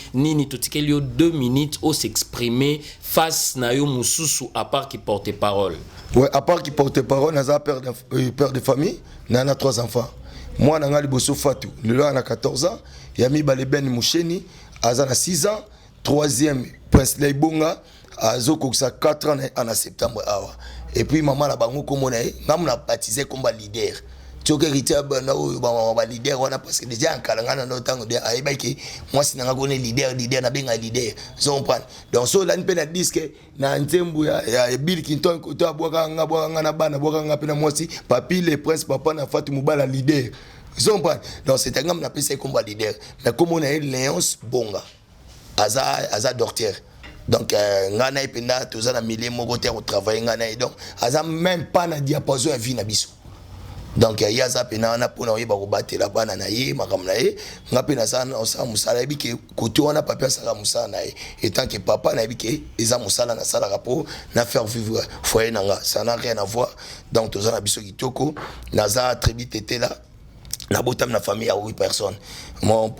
totikelio 2 minutes au s'exprimer face na yo mususu à part qui porte parole. Ouais, à part qui porte parole na père de famille na 3 enfants. Moi na ngali boso Fatou, le a 14 ans, Yami Baleben Moucheni azana 6 ans, 3e Prince Leibonga azo koksa 4 ans en septembre awa. Et puis maman la bango komona ngam na baptisé comme leader. Tchoke rita bana ba leader wana parce que déjà en kalanga na tango de aibaki moi si nanga kone leader na benga leader. Zo comprendre. Donc so la npe na disque na nzembu ya Bill Clinton ko to abwaka nga na bana bwaka nga pena moi si papi le prince papa na Fatou Mubala leader. Zo comprendre. Donc c'est un ngam na pesa comme leader. Mais comme on a Léonce Bonga. Aza docteur. Donc ngana ipenda tozana milieu moko te ko travailler ngana donc aza même pas na diapason ya vie na biso. Donc ya za pena na pona yeba ko batela bana na ye makamna ye ngapena sana osa musala biki koto wana papa sala musala na ye étant que papa na biki eza musala na sala rapport na faire vivre foyer nanga ça n'a rien à voir. Donc tozana biso kitoko naza très vite été là na botam na famille à 8 personnes. Mon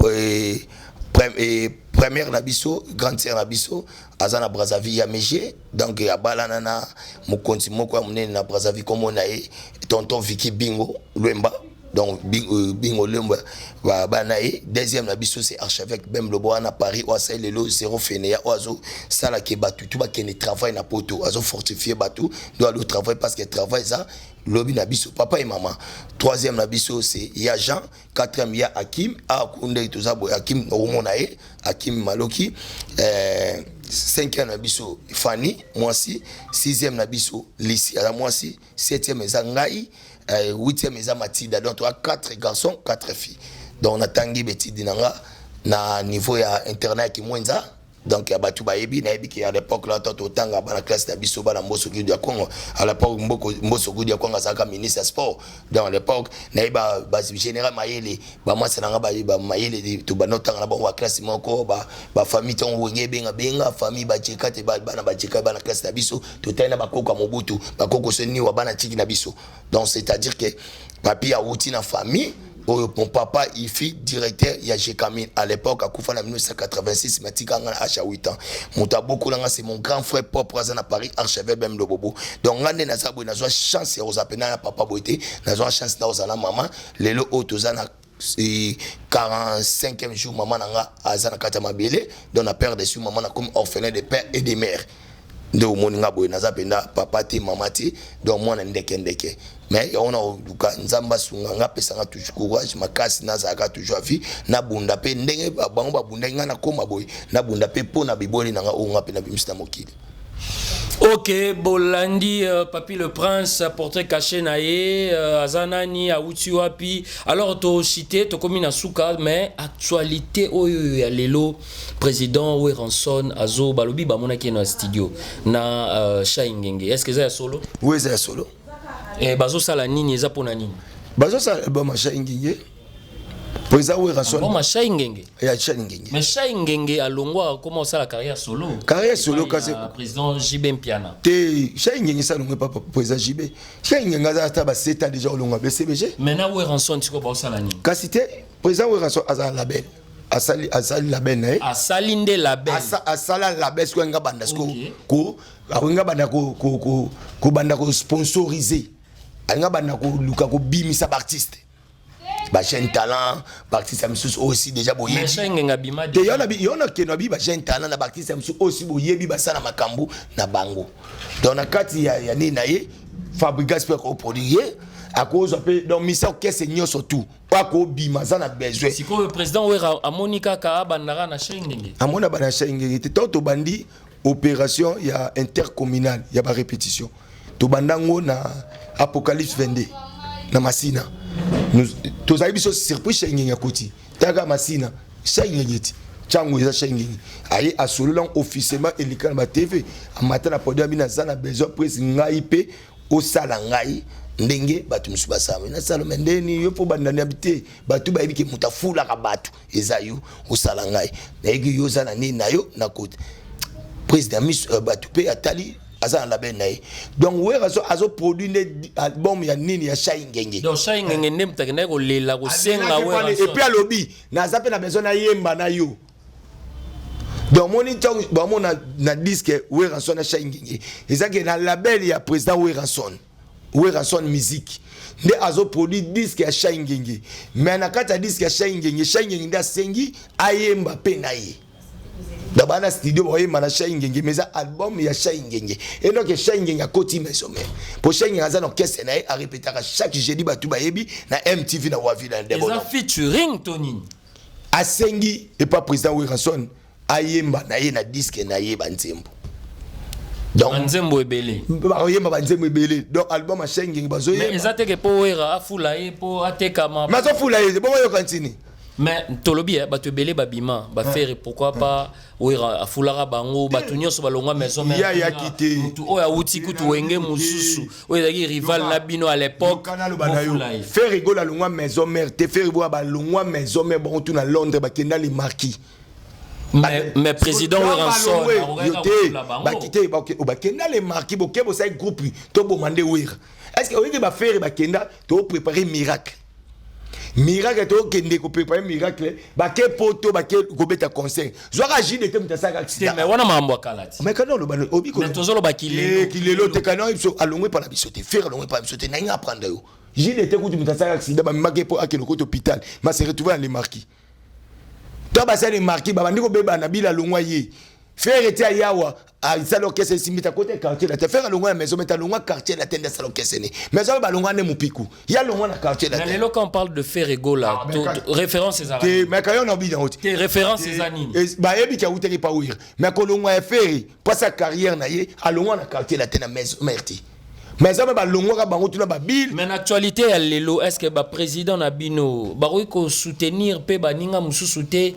première nabiso grande sœur nabiso azana Brazzaville ya Mégé donc ya balana na mokonzi moko ya munene na Brazzaville comme on a tonton Vicky Bingo Lwemba donc Bingo Lwemba ba banae deuxième nabiso c'est archevêque Bem Lobo na Paris ou ça lelo zéro fenea oazo sala ke batu tout ba ken travail na poto azo fortifier batu doit le travail parce que travail ça lobi nabiso papa et maman. Troisième nabiso c'est ya Jean, quatrième ya Hakim akunde tozabo Hakim omonae Hakim Maloki, cinquième nabiso Fanny moi si, sixième nabiso Lissi à moi si, septième eza Ngai, huitième eza Matilda. Donc tu as 4 garçons 4 filles. Donc on a tangi beti dinanga na niveau ya internet qui mwenza. Donc abatu bayebi na yebi ki à l'époque là toto tanga ba na classe na biso ba na Mboso Gudi ya Congo à l'époque Mboso Gudi ya Congo saka ministre sport dans l'époque na yeba ba général Mayele ba mwasa na ba Mayele to ba notanga na ba classe moko ba famille ton wenge benga famille ba cheka te ba na ba cheka ba na classe na biso to tana ba koko Mobutu ba koko seni wa ba na chiki na biso. Donc c'est-à-dire que papi a outi na famille. Mon papa il fit directeur ya Jekamin à l'époque à Koufa en 1986 matika ngana à 8 ans. Muta beaucoup là c'est mon grand frère propre à Paris archevêque Bem Lobo. Donc ngane na sabo na chance ya osapena papa boité na chance na osana maman lelo otozana 45e jour maman nanga azana kata mabele donc na père dessus maman na comme orphelin de père et de mère. De moninga boy naza penda papa te mama te donc moi na ndeke mais on a duka nzamba sunga nga pesa nga toujours courage makasi naza ka toujours vie na bunda pe ndenge bango ba bunda nga na koma boy na bunda pe pona biboli nga o nga pe na bimista mokili. Ok, Bolandi, Papi le Prince, portrait caché nae, Azanani, Aouti Wapi. Alors, tu cité, tu commis na souka, mais actualité, lelo, président Weranson, Azo, Balobi, Bamona qui est dans le studio, na Shaingenge. Est-ce que c'est solo? Oui, c'est solo. Et Bazo Salanini, c'est pour Nani? Bazo Salanini, Shaingenge. Président Weranson. Bon, ma Shaingenge. Et Shaingenge. Mais Shaingenge a longo commencé la carrière solo. Carrière solo, kasi. Président JB Mpiana. Te Shaingenge ça non pas président JB. Shaingenge a ta ba 7 ans déjà au longo BCBG. Maintenant Weranson tu ko ba Salanini. Kasi te président Weranson a un label. asali label na asali nde label asala label ko nga banda ko nga banda ko banda ko sponsoriser nga banda ko luka ko bimisa ba artiste ba jeune talent ba artiste amsus aussi déjà boye mais shenga bima de yona keno bi ba jeune talent na ba artiste amsus aussi boye bi ba sana makambu na bango donc na kati ya ni na ye Fabrigas peut produire à cause peu donc mission caisse nyoso tout pas ko bima za na besoin si ko président wera amonika ka bandara na shengenge amona bana shengenge to bandi opération ya intercommunal ya ba répétition to bandango na Apocalypse 22 na Masina nous tous ayi biso surprise shengenge koti taka Masina shengenge ti changu za shengenge ayi asolola officiellement elikana ba TV amata na podia bina za na besoin prise ngai pe au salangai ndenge batu musu basama na salome ndeni yo po bandani habité batu ba yibike mutafula ka batu ezayu au salangai na yigi yo za na nini na yo na côté président mis batu pe atali asa la ben nae donc we azo produit album ya nini ya Shaingenge donc Shaingenge ndem takene ko lela ko senga we et puis alobi na zape na besoin na yemba na yo donc moni tong ba mona na disque we ranson na Shaingenge ezaki na label ya président we ranson musique nde azo produit disque ya Shaingenge mais na kata disque ya Shaingenge nda sengi ayemba pe na ye d'abord studio boye mana Shaingenge mais album ya Shaingenge et donc Shaingenge a koti mesome pour Shaingenge azana orchestre na a répéter chaque jeudi batu bayebi na MTV na Wavi na ndebo ça featuring Tony asengi et pas président we ranson ayemba na ye na disque na ye banzembo donc banzembo ebele ba yemba banzembo ebele donc album a Shaingenge bazo mais ezate ke po wera afula ye po ateka ma mazo fula ye bo yo kantini mais tolobi bato ebele babima ba faire pourquoi pas wera afulaka bango bato nyonso balongwa maison mère ya kité mutu oya uti kutu wenge mususu oya ki rival na bino à l'époque faire rigola longwa maison mère te faire boire ba longwa maison mère bon tout na Londres ba kenda les marquis mais président Weranson ba kité ba kenda les marquis bo ke bo sai groupe to bo mande wera est-ce que oye ba faire ba kenda to préparer miracle to kende ko préparer miracle ba ke poto ba ke ko beta concert zoka jide te mutasa accident mais wana mambo kalati mais kana lo ba obi ko tozolo ba kilelo te kana iso alongwe pa na bisote faire alongwe pa bisote na nga prendre yo jide te ko mutasa accident ba maki po akelo ko hôpital ma se retrouver dans les marquis to ba sa les marquis ba ndiko beba na bila longwa ye faire était à yawa à l'orchestre simita côté quartier la te faire longwa maison mais ta longwa quartier la tende sa l'orchestre ne maison ba longwa ne mupiku ya longwa na quartier la tende quand on parle de faire là référence ces arabes mais quand on a bien haute référence ces anines ba yebi ka uteri pa ouir mais ko longwa faire pas sa carrière na ye à longwa na quartier la tende maison merti mais ça ba longwa ka bango tuna ba bil mais l'actualité ya lelo est-ce que ba président na bino ba ko soutenir pe ba ninga mususu te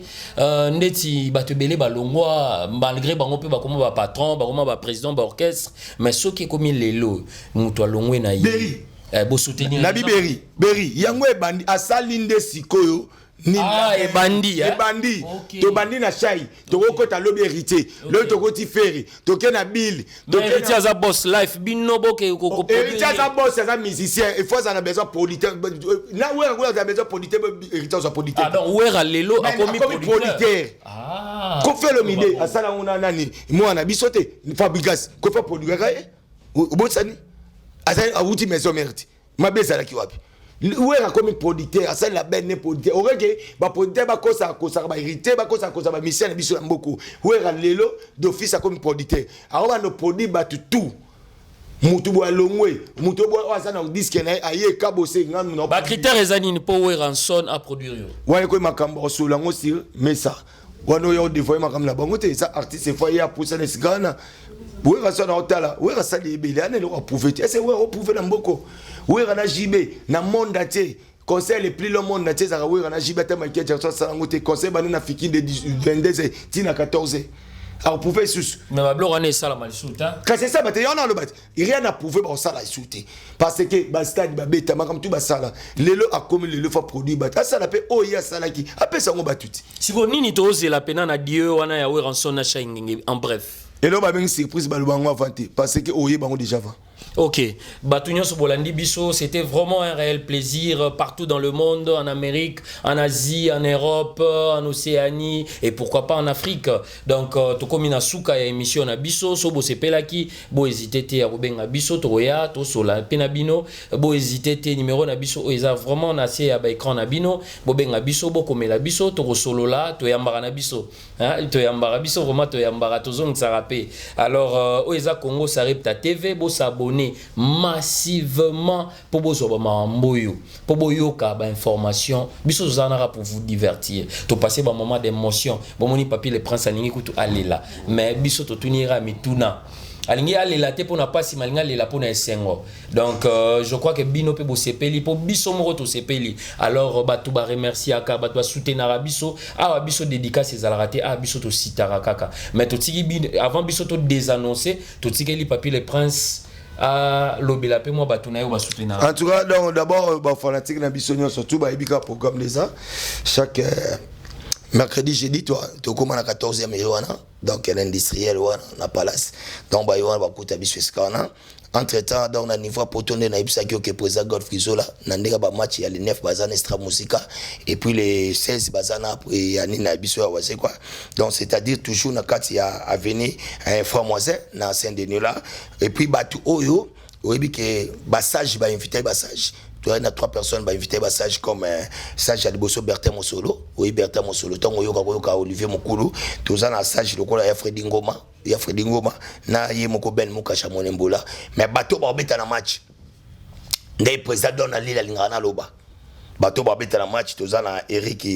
ndeti ba tebele ba longwa malgré bango pe ba comme ba patron ba comme ba président ba orchestre mais ce qui comme lelo muto longwe na yi bo soutenir na biberi yango e bandi asalinde sikoyo ebandi to bandi na shai to kokota lobi hérité lo to koti ferry to kena bill to hérité za boss life bino boke ko hérité za boss za musicien il faut ça na besoin politique na wera ko za besoin politique hérité za politique ah donc wera lelo akomi producteur ko fait le mide asala una nani moi na bisote Fabrigas ko fait produire kae botsani asala awuti maison merde mabeza la ki wapi wera comme producteur asa la benne producteur oreke ba producteur ba kosa ba hérité ba kosa ba mission na biso mboko wera lelo d'office comme producteur aroba no produit ba tout mutu bo alongwe mutu bo asa na disque na aye kabose ngam no ba critère ezani po Weranson a produire yo wale ko makambo solo ngo si mais ça wano yo devoyer makambo na bango te ça artiste fois ya pour ça les gana Weranson na otala wera sali ebele ane lo approuver est-ce wera approuver na mboko wera na jibe na monde ate conseil le plus le monde ate za wera na jibe ta makia ja ça ngote conseil bana na fiki de 22 tina 14 alors prouver sus mais ba blo wana sala malisuta quand c'est ça ba te yona lo bat il rien à prouver ba sala isuté parce que ba stade ba beta makam tu ba sala lelo a comme lelo fa produit ba ça la pe o ya sala ki apé ça ngo batuti siko nini to ose la pena na dieu wana ya Weranson na Shaingenge en bref et là ba ben surprise ba lo bango avanté parce que o ye bango déjà avant Ok, Batunios Bolandi Bisso, c'était vraiment un réel plaisir partout dans le monde, en Amérique, en Asie, en Europe, en Océanie et pourquoi pas en Afrique. Donc, Tokomina Souka et émission na Bisso, Sobo Sepelaki, Bo hésité à Bobenga Bisso, Toya, Tosola Penabino, Bo hésité numéro na Bisso, Oeza vraiment nassé à écran na Bino, Bobenga Bisso, Bo Komela Bisso, Toro Solola, Toyambara na Bisso, Toyambara Bisso, vraiment Toyambara Tozong Sarapé. Alors, Oeza Congo Sarepta TV, Bo s'abonner massivement pour bozo ba mboyo pour boyoka ba information biso zanara pour vous divertir to passer ba moment d'émotion bon moni papi le prince alingi kutu alela mais biso to tunira mituna alingi alela te pour na pasi malinga lela pour na esengo donc je crois que bino pe bo sepeli pour biso moko to sepeli alors ba tout ba remercier aka ba to soutenir biso awa biso dédicace ezala raté a biso to sitara kaka mais to tiki avant biso to désannoncer to tiki li papi le prince en tout cas, d'abord, fanatique na bisogno surtout ba programme les ans chaque mercredi jeudi toi tu commences à 14e journée donc l'industriel na palace donc ba yona ba kuta biso skana entre temps dans na niveau potonné na ibisa ki président God Frizola na ndeka ba match ya les 9 bazana extra musica et puis les 16 bazana et yani na biso ya wase quoi donc c'est-à-dire toujours na kati ya avenue Framoisin na Saint-Denis là et puis batu oyo oyebi ke basage ba invité basage tu as 3 personnes invité sage comme sage Aliboso Bertin Mosolo oui Bertin Mosolo tango yoka Olivier Mokulu tu as sage lokola ya Fredi Ngoma na ye moko Ben Mukasha Monembola mais bateau ba beta na match ndai président Donald la lingana loba bateau ba beta na match tu as na Eric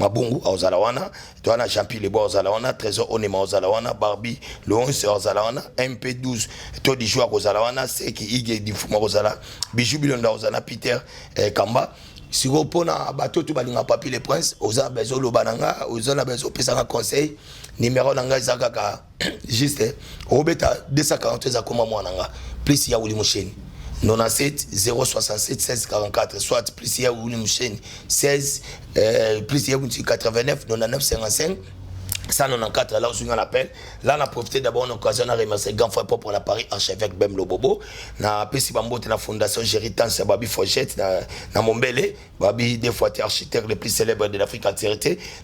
Mabungu ozalawana tu as na Champi Lebo ozalawana Trésor Onema ozalawana Barbie le 11 ozalawana MP12 to di joueur ozalawana c'est qui Ige di Fuma ozala Bijou Bilonda ozana Peter Kamba si vous prenez un bateau tout balinga papi le prince oza bezo lo bananga oza bezo pesa conseil numéro nanga zakaka juste obeta 240 za koma mwananga plus ya uli musheni 97 067 16 44 soit plus ya uli musheni 16 plus ya 89 99 55 194 là où on appelle là on a profité d'abord une occasion à remercier grand frère pour la Paris archevêque Bem Lobobo na pesi bambote la fondation Géritan Babi Fochette na Mombele Babi des fois architecte le plus célèbre de l'Afrique entière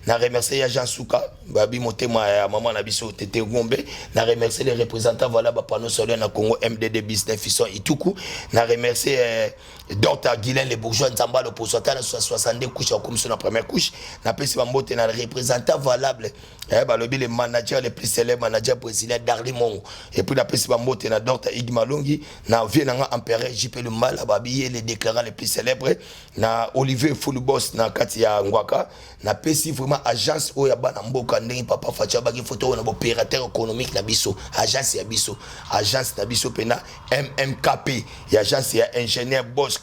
na remercier Jean Souka Babi motema ya maman na biso Tete Ngombe na remercier les représentants voilà ba panneau solaire na Congo MDD business Fisson Ituku na remercier Dr Guilain les bourgeois Nzamba le pourcentage 62 couches comme sur la première couche na pesi bambote na représentant valable le manager le plus célèbre manager brésilien Darly Mongo et puis la président Mbote na Dr Igma Longi na Vienanga empereur JP le mal babi les déclarants les plus célèbres na Olivier Fulbos na Katia Ngwaka na pesi vraiment agence oya bana mboka ndenge papa Fatia baki photo na opérateur économique na biso agence ya biso pena MMKP ya agence ya ingénieur Boss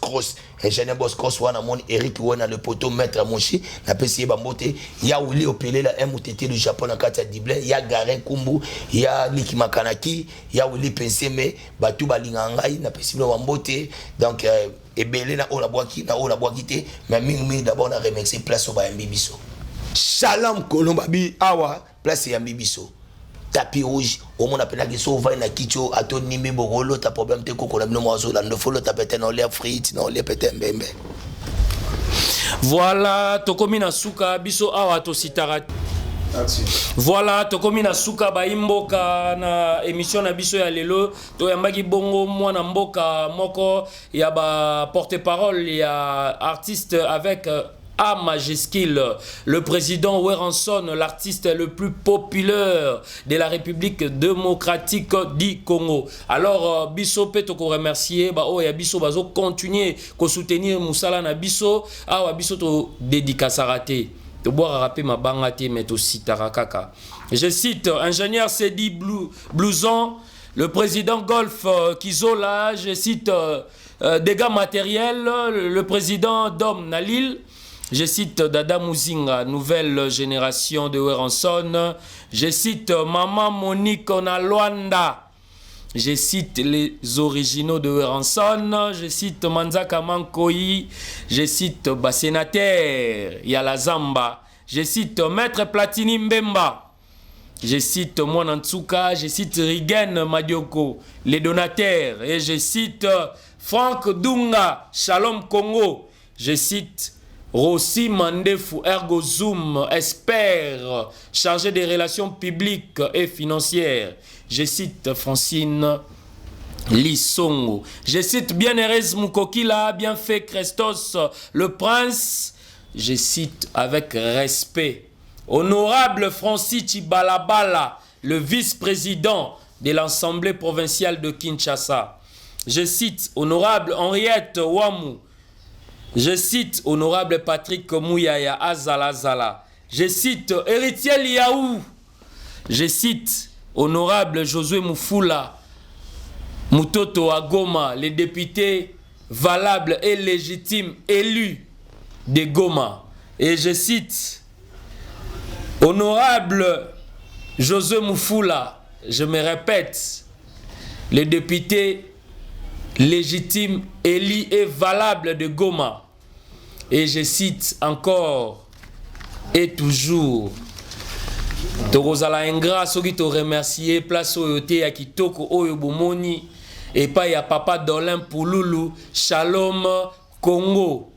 Cross wana mon Eric wana le poteau maître Monchi na pesi bambote ya uli opélé la MTT le Japon na kati ya Diblin ya Garin Kumbu ya Liki Makanaki ya uli penseme batu balinga ngai na pesi bambote donc ebele na ola boaki te mais mingi d'abord na remercier place au ba Mbibiso Shalom Kolombabi awa place ya Mbibiso tapis rouge au monde appelle la so va na kicho ato nimbe bogolo ta problème te koko la bino mozo la ndofolo ta pete na l'air frites na l'air pete mbembe voilà tokomi na suka biso awa to sitara voilà tokomi na suka ba imboka na émission na biso ya lelo to yambaki bongo mwana mboka moko ya ba porte-parole ya artiste avec A majuscule, le président Weranson, l'artiste le plus populaire de la République démocratique du Congo. Alors, biso peto ko remercier, ba o ya biso bazo continuer ko soutenir Moussala na biso, awa biso to dédicace raté. To boire rapper ma bangate mais to sitarakaka. Je cite ingénieur Sedi Blouson, le président Golf Kizola, je cite dégâts matériels, le président Dom Nalil. Je cite Dada Mouzinga, nouvelle génération de Weranson. Je cite Maman Monique Onalwanda. Je cite les originaux de Weranson. Je cite Manzaka Mankoi. Je cite Bassénateur Yala Zamba. Je cite Maître Platini Mbemba. je cite Mwanantsuka, je cite Rigen Madioko, les donataires, et je cite Franck Dunga, Shalom Congo, je cite Rossi Mandefu, Ergo Zoom, expert, chargé des relations publiques et financières, je cite Francine Lissongo, je cite Bienheureuse Mukokila, Bienfait Christos, le prince, je cite avec respect Honorable Francis Chibalabala, le vice-président de l'Assemblée provinciale de Kinshasa. Je cite Honorable Henriette Ouamou. Je cite Honorable Patrick Mouyaya Azalazala. Je cite Héritier Liaou. Je cite Honorable Josué Moufoula Mutoto Agoma, les députés valables et légitimes élus de Goma. Et je cite Honorable Josué Moufoula, je me répète, les députés légitimes, élus et valables de Goma. Et je cite encore et toujours. Tokozala ingra soki to remercier place oyote ya kitoko oyo bomoni et pas ya papa Dolin Pouloulou, Shalom Congo.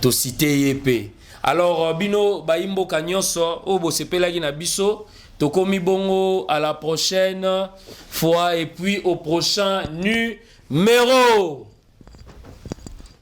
To cité yepé. Alors, bino baimbo kanyonso, obo sepelaki na biso, tokomi bongo à la prochaine fois et puis au prochain numéro.